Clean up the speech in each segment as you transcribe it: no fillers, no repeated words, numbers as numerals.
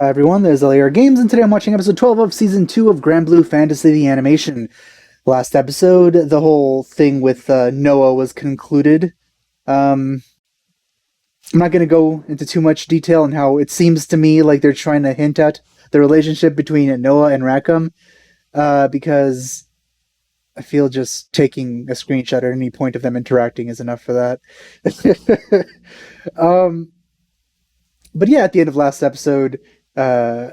Hi everyone, there's LAR Games, and today I'm watching episode 12 of season 2 of Granblue Fantasy The Animation. Last episode, the whole thing with Noah was concluded. Um, I'm not going to go into too much detail on how it seems to me like they're trying to hint at the relationship between Noah and Rackham, because I feel just taking a screenshot at any point of them interacting is enough for that. um, but yeah, at the end of last episode, uh,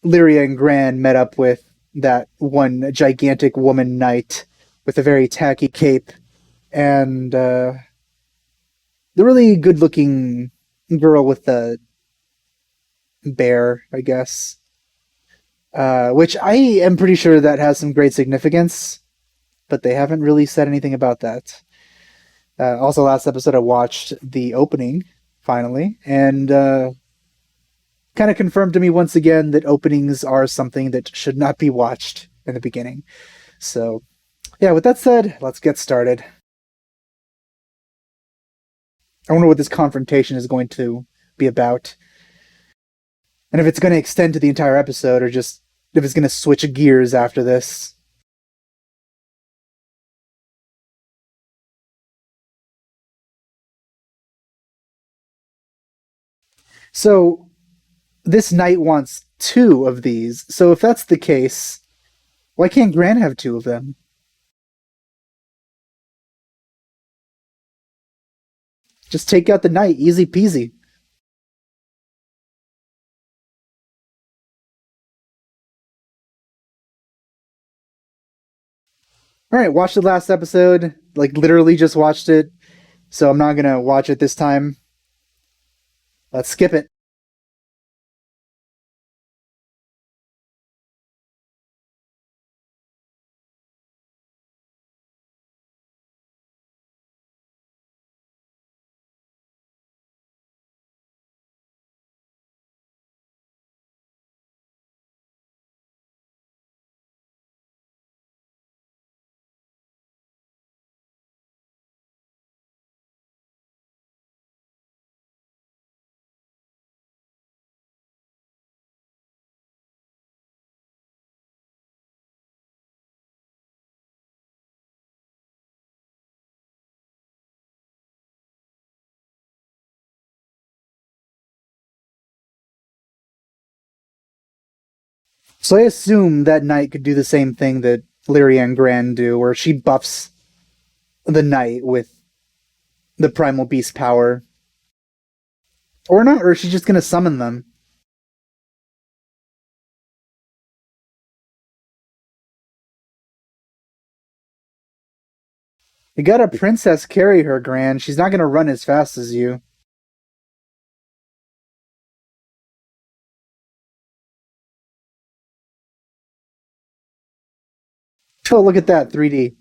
Lyria and Gran met up with that one gigantic woman knight with a very tacky cape and the really good looking girl with the bear, I guess. Which I am pretty sure that has some great significance, but they haven't really said anything about that. Also, last episode I watched the opening finally, and kind of confirmed to me once again that openings are something that should not be watched in the beginning. So, yeah, with that said, let's get started. I wonder what this confrontation is going to be about. And if it's going to extend to the entire episode or just if it's going to switch gears after this. So, this knight wants two of these. So, if that's the case, why can't Gran have two of them? Just take out the knight, easy peasy. All right, watched the last episode. Like, literally just watched it. So, I'm not going to watch it this time. Let's skip it. So I assume that knight could do the same thing that Lyria and Gran do, where she buffs the knight with the primal beast power. Or not, or she's just gonna summon them. You got a princess carry her, Gran. She's not gonna run as fast as you. Oh, look at that, 3D.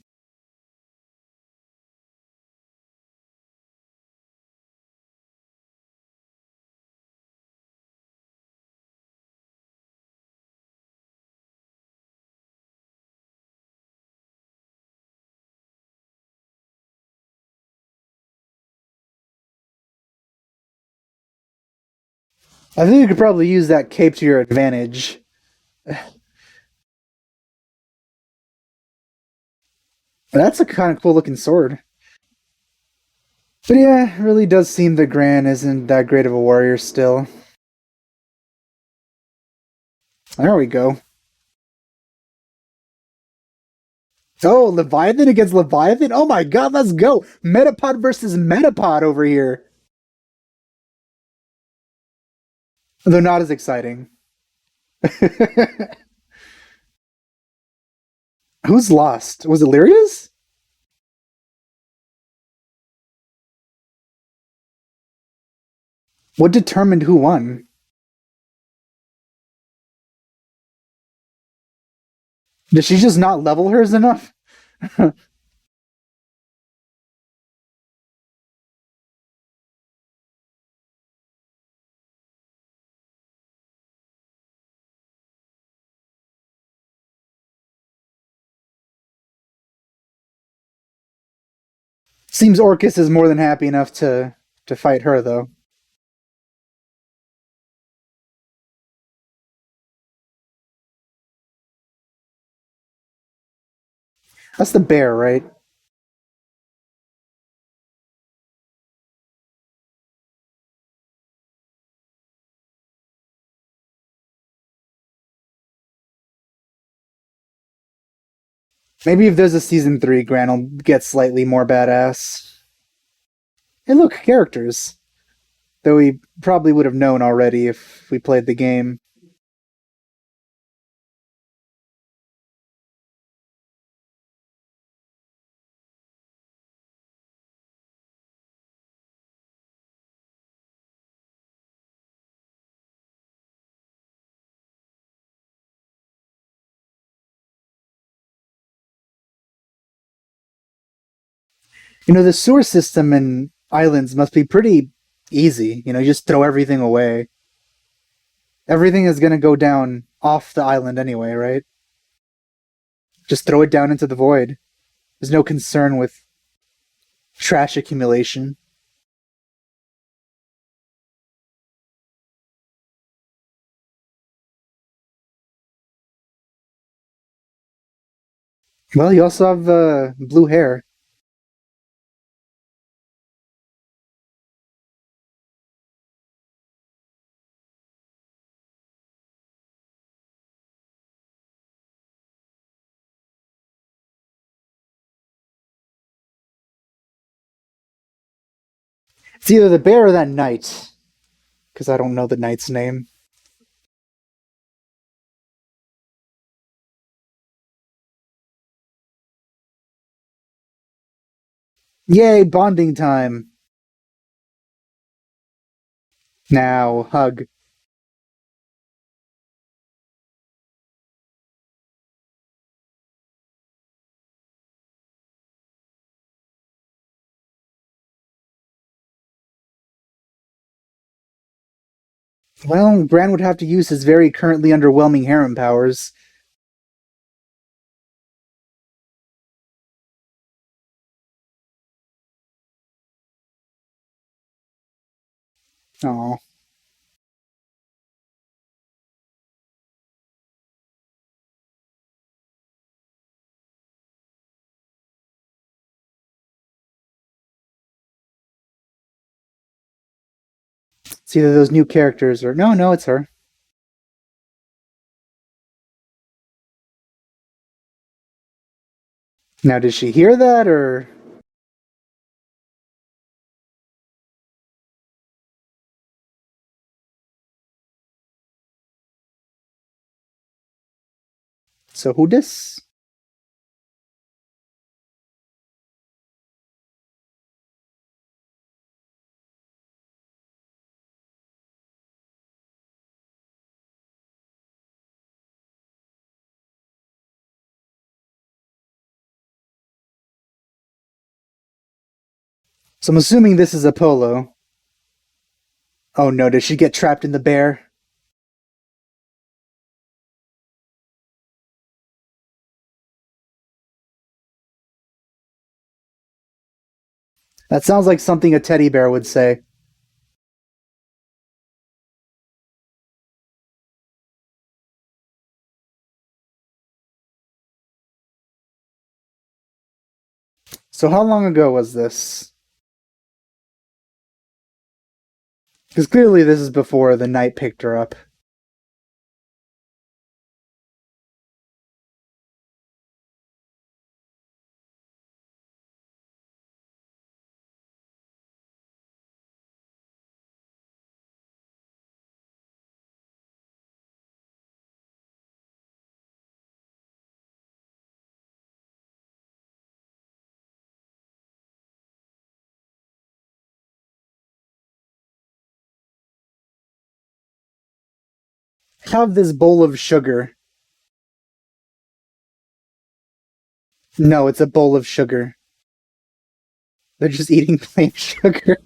I think you could probably use that cape to your advantage. That's a kind of cool looking sword. But yeah, it really does seem that Gran isn't that great of a warrior still. There we go. Oh, Leviathan against Leviathan? Oh my god, let's go! Metapod versus Metapod over here. Though not as exciting. Who's lost? Was it Lyria's? What determined who won? Did she just not level hers enough? Seems Orcus is more than happy enough to fight her, though. That's the bear, right? Maybe if there's a season 3, Gran will get slightly more badass. Hey, look, characters. Though we probably would have known already if we played the game. You know, the sewer system in islands must be pretty easy. You know, you just throw everything away. Everything is going to go down off the island anyway, right? Just throw it down into the void. There's no concern with trash accumulation. Well, you also have blue hair. It's either the bear or that knight, because I don't know the knight's name. Yay, bonding time. Now, hug. Well, Bran would have to use his very currently underwhelming harem powers. Oh. It's either those new characters or. No, it's her. Now, did she hear that or. So who dis? So I'm assuming this is Apollo. Oh no, did she get trapped in the bear? That sounds like something a teddy bear would say. So how long ago was this? Because clearly this is before the knight picked her up. Have this bowl of sugar. No, it's a bowl of sugar. They're just eating plain sugar.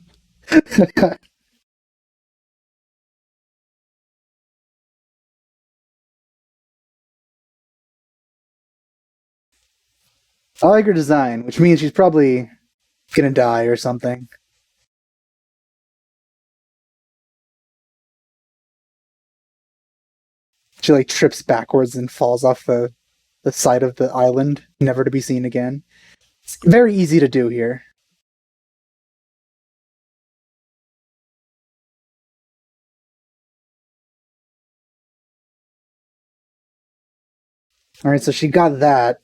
I like her design, which means she's probably gonna die or something. She like trips backwards and falls off the the side of the island, never to be seen again. It's very easy to do here. All right, so she got that.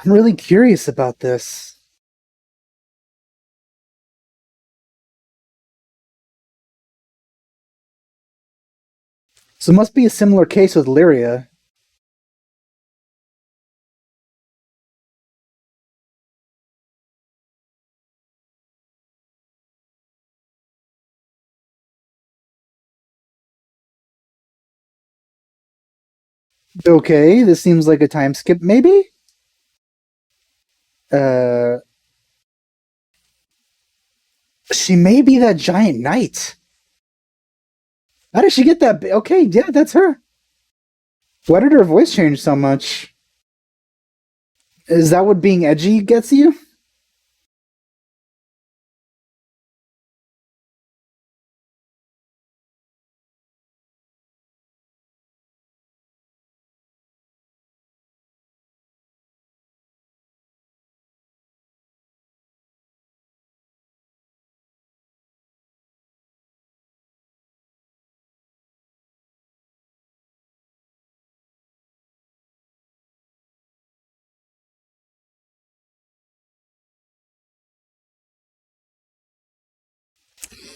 I'm really curious about this. So it must be a similar case with Lyria. Okay, this seems like a time skip, maybe? Uh, she may be that giant knight. How did she get that? Okay, yeah, that's her. Why did her voice change so much? Is that what being edgy gets you?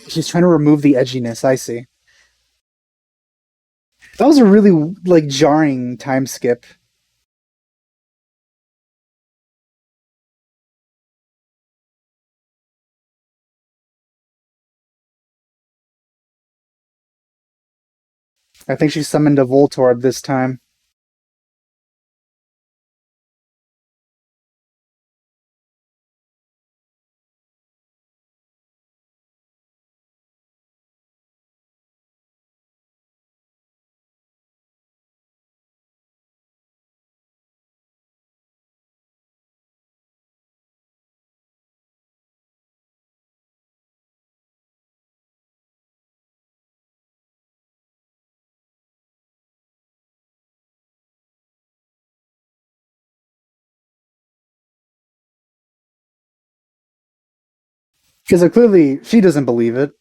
She's trying to remove the edginess. I see. That was a really like jarring time skip. I think she summoned a Voltorb this time. Because clearly she doesn't believe it.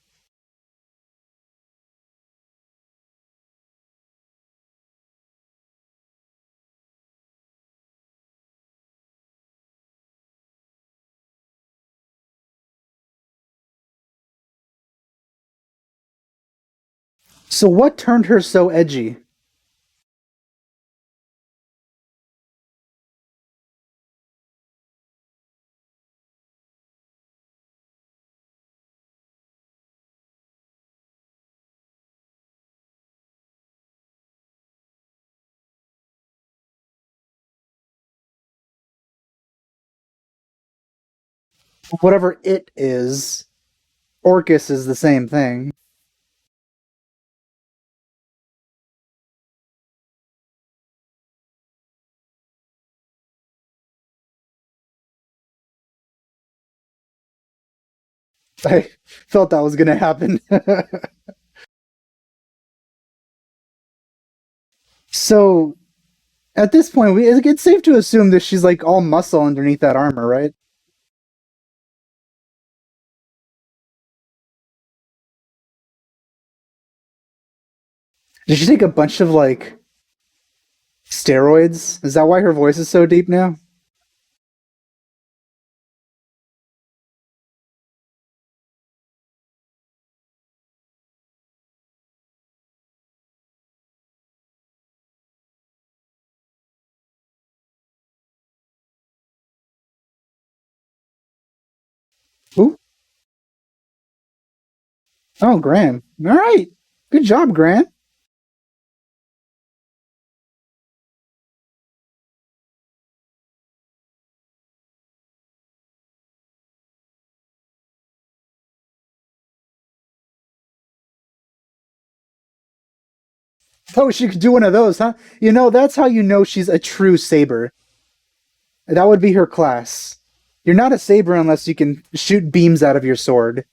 So what turned her so edgy? Whatever it is, Orcus is the same thing. I felt that was gonna happen. So at this point, it's safe to assume that she's like all muscle underneath that armor, right? Did she take a bunch of like steroids? Is that why her voice is so deep now? Ooh. Oh, Gran. All right. Good job, Gran. Oh, she could do one of those, huh? You know, that's how you know she's a true saber. That would be her class. You're not a saber unless you can shoot beams out of your sword.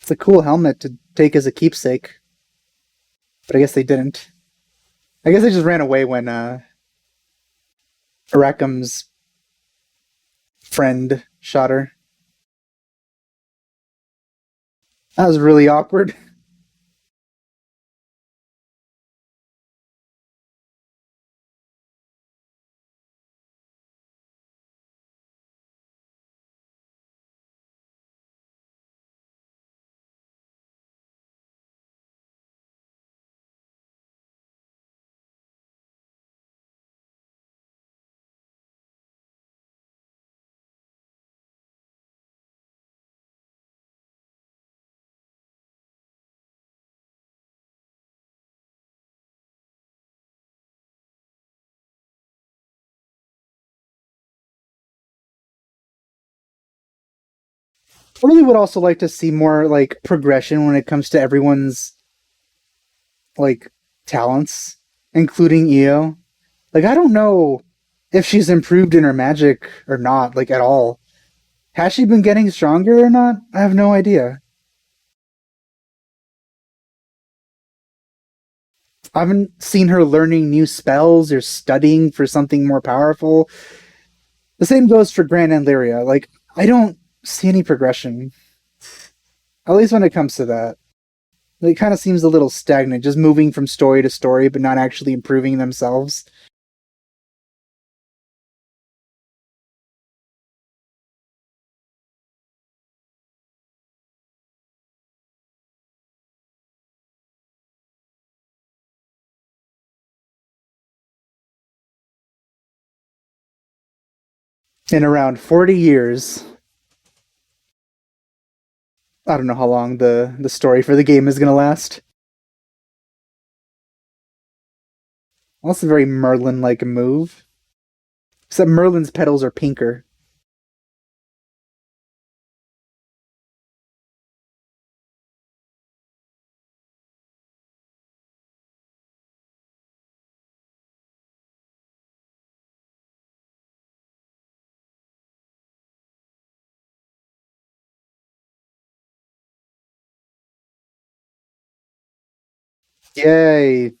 It's a cool helmet to take as a keepsake, but I guess they didn't. I guess they just ran away when Arakam's friend shot her. That was really awkward. I really would also like to see more like progression when it comes to everyone's like talents, including Io. Like I don't know if she's improved in her magic or not, like at all. Has she been getting stronger or not? I have no idea. I haven't seen her learning new spells or studying for something more powerful. The same goes for Gran and Lyria. Like, I don't see any progression, at least when it comes to that. It kind of seems a little stagnant, just moving from story to story, but not actually improving themselves. In around 40 years, I don't know how long the story for the game is going to last. Well, that's a very Merlin like move. Except Merlin's petals are pinker. Yay.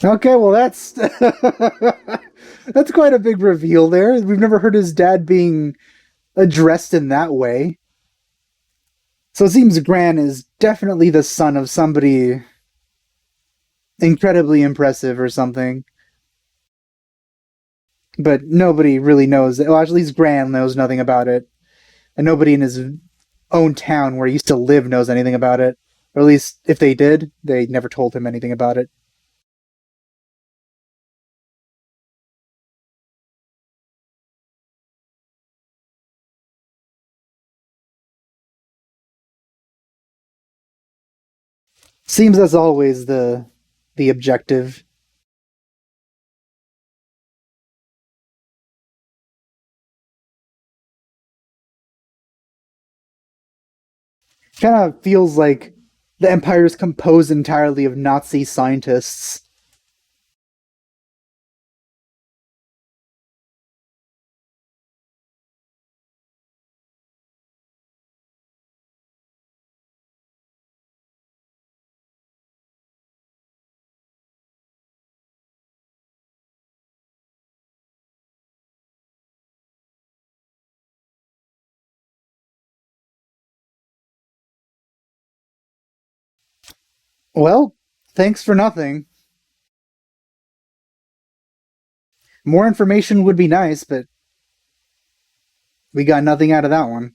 Okay, well that's that's quite a big reveal there. We've never heard his dad being addressed in that way. So it seems Gran is definitely the son of somebody incredibly impressive or something. But nobody really knows. Well, at least Gran knows nothing about it. And nobody in his own town where he used to live knows anything about it. Or at least if they did, they never told him anything about it. Seems as always the objective. Kind of feels like the Empire is composed entirely of Nazi scientists. Well, thanks for nothing. More information would be nice, but we got nothing out of that one.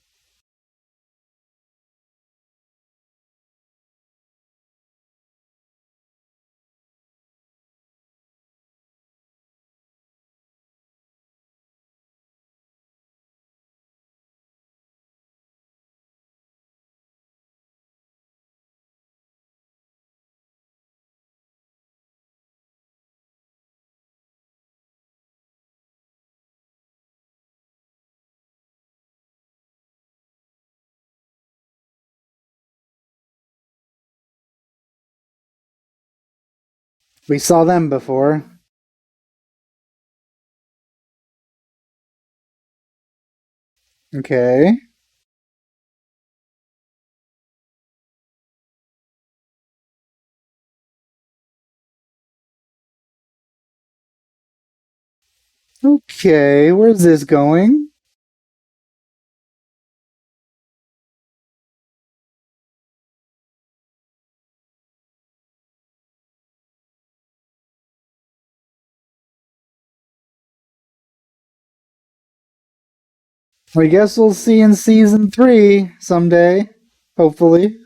We saw them before. Okay. Okay, where's this going? I guess we'll see in season 3 someday. Hopefully.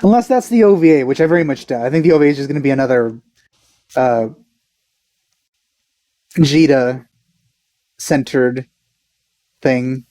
Unless that's the OVA, which I very much doubt. I think the OVA is just going to be another uh, Vegeta centered thing.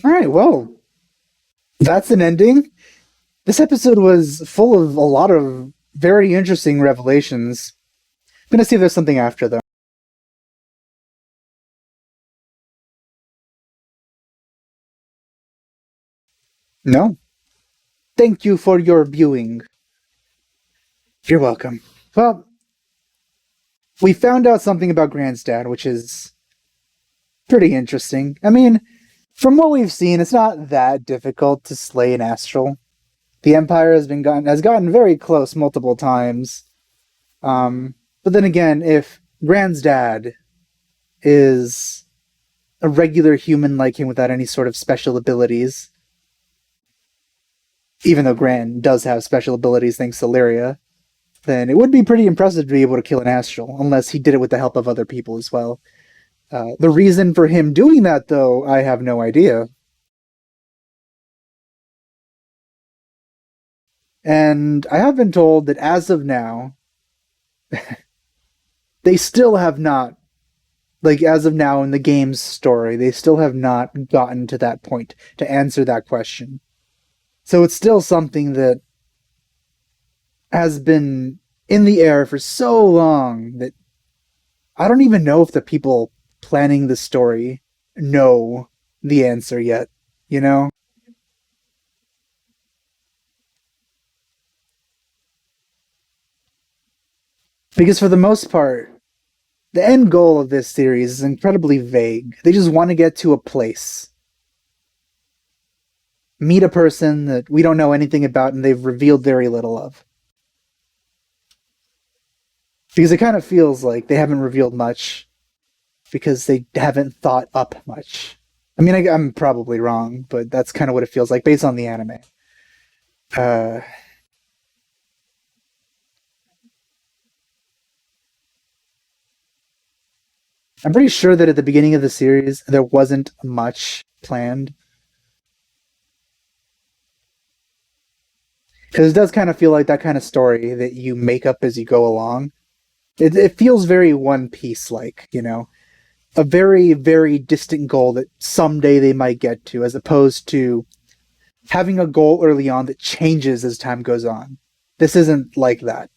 All right, well, that's an ending. This episode was full of a lot of very interesting revelations. I'm gonna see if there's something after, though. No? Thank you for your viewing. You're welcome. Well, we found out something about Grand's dad, which is pretty interesting. I mean, from what we've seen, it's not that difficult to slay an astral. The Empire has gotten very close multiple times. But then again, if Grand's dad is a regular human like him without any sort of special abilities, even though Gran does have special abilities thanks to Lyria, then it would be pretty impressive to be able to kill an astral, unless he did it with the help of other people as well. The reason for him doing that, though, I have no idea. And I have been told that as of now, they still have not, like as of now in the game's story, they still have not gotten to that point to answer that question. So it's still something that has been in the air for so long that I don't even know if the people planning the story know the answer yet, you know? Because for the most part, the end goal of this series is incredibly vague. They just want to get to a place, meet a person that we don't know anything about and they've revealed very little of. Because it kind of feels like they haven't revealed much because they haven't thought up much. I mean, I'm probably wrong, but that's kind of what it feels like based on the anime. Uh, I'm pretty sure that at the beginning of the series, there wasn't much planned. Because it does kind of feel like that kind of story that you make up as you go along. It feels very One Piece like, you know? A very, very distant goal that someday they might get to, as opposed to having a goal early on that changes as time goes on. This isn't like that.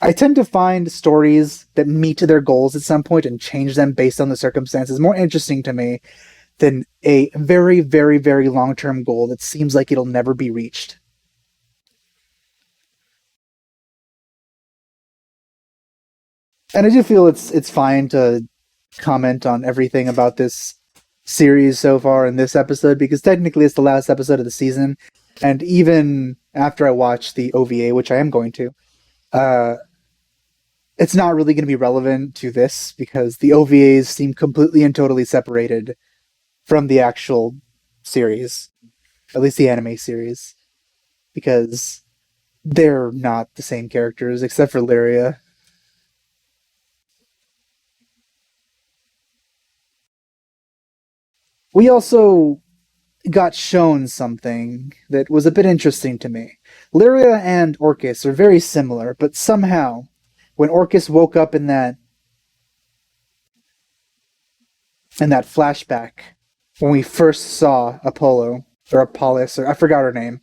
I tend to find stories that meet their goals at some point and change them based on the circumstances more interesting to me than a very, very, very long term goal that seems like it'll never be reached. And I do feel it's fine to comment on everything about this series so far in this episode because technically it's the last episode of the season, and even after I watch the OVA, which I am going to, uh, it's not really going to be relevant to this because the OVAs seem completely and totally separated from the actual series, at least the anime series, because they're not the same characters except for Lyria. We also got shown something that was a bit interesting to me. Lyria and Orcus are very similar, but somehow when Orcus woke up in that flashback, when we first saw Apollo, or Apollos, or I forgot her name.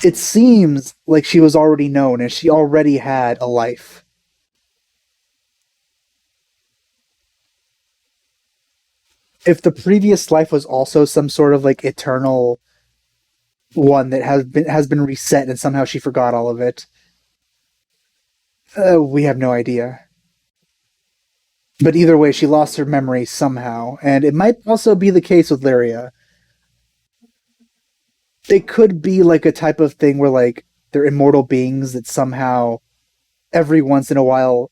It seems like she was already known and she already had a life. If the previous life was also some sort of like eternal one that has been reset and somehow she forgot all of it, we have no idea. But either way, she lost her memory somehow, and it might also be the case with Lyria. It could be like a type of thing where like they're immortal beings that somehow every once in a while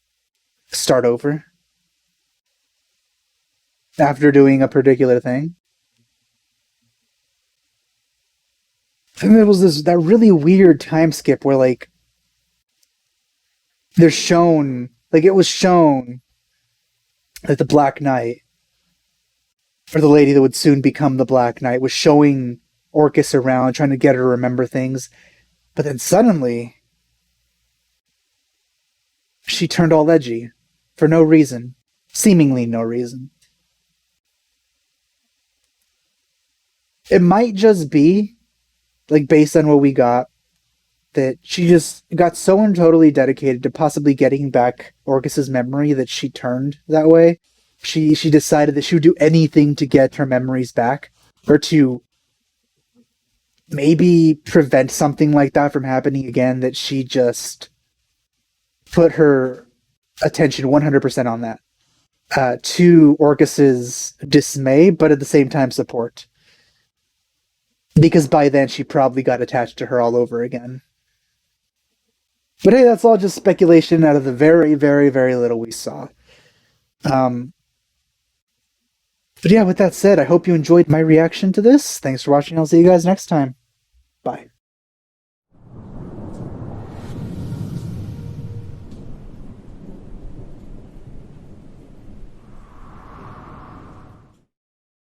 start over after doing a particular thing. And there was that really weird time skip where like they're shown, like it was shown that the Black Knight, or the lady that would soon become the Black Knight, was showing Orcus around, trying to get her to remember things. But then suddenly, she turned all edgy. For no reason. Seemingly no reason. It might just be, like based on what we got, that she just got so totally dedicated to possibly getting back Orcus's memory that she turned that way. She decided that she would do anything to get her memories back, or to maybe prevent something like that from happening again, that she just put her attention 100% on that. To Orcus's dismay, but at the same time support. Because by then she probably got attached to her all over again. But hey, that's all just speculation out of the very, very, very little we saw. But yeah, with that said, I hope you enjoyed my reaction to this. Thanks for watching. I'll see you guys next time. Bye.